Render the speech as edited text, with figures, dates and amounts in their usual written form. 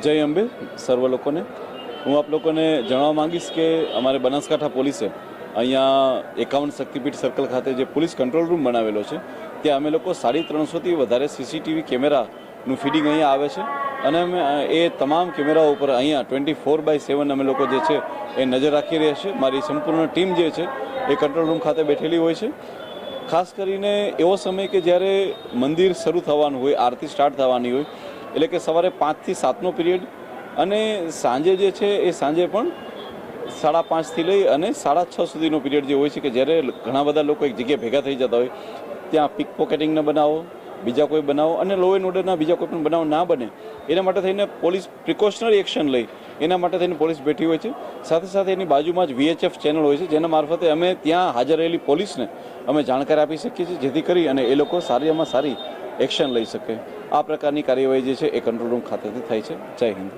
જય અંબે સર્વ લોકોને. હું આપ લોકોને જણાવવા માંગીશ કે અમારે બનાસકાંઠા પોલીસે અહીંયા 51 શક્તિપીઠ સર્કલ ખાતે જે પોલીસ કંટ્રોલ રૂમ બનાવેલો છે ત્યાં અમે લોકો 350થી વધારે સીસીટીવી કેમેરાનું ફીડિંગ અહીંયા આવે છે અને અમે એ તમામ કેમેરાઓ ઉપર અહીંયા 24/7 અમે લોકો જે છે એ નજર રાખી રહ્યા છીએ. મારી સંપૂર્ણ ટીમ જે છે એ કંટ્રોલ રૂમ ખાતે બેઠેલી હોય છે. ખાસ કરીને એવો સમય કે જ્યારે મંદિર શરૂ થવાનું હોય, આરતી સ્ટાર્ટ થવાની હોય, એટલે કે સવારે 5 થી 7નો પીરિયડ અને સાંજે જે છે એ સાંજે પણ 5:30થી લઈ અને 6:30 સુધીનો પીરિયડ જે હોય છે કે જ્યારે ઘણા બધા લોકો એક જગ્યાએ ભેગા થઈ જતા હોય ત્યાં પિક પોકેટિંગના બનાવો, બીજા કોઈ બનાવો અને લો એન્ડ ઓર્ડરના બીજા કોઈ પણ બનાવ ના બને એના માટે થઈને પોલીસ પ્રિકોશનરી એક્શન લઈ એના માટે થઈને પોલીસ બેઠી હોય છે. સાથે સાથે એની બાજુમાં જ VHF ચેનલ હોય છે જેના મારફતે અમે ત્યાં હાજર રહેલી પોલીસને અમે જાણકારી આપી શકીએ છીએ જેથી કરી અને એ લોકો સારીમાં સારી એક્શન લઈ શકે. આ પ્રકારની કાર્યવાહી જે છે એ કંટ્રોલ રૂમ ખાતેથી થાય છે. જય હિન્દ.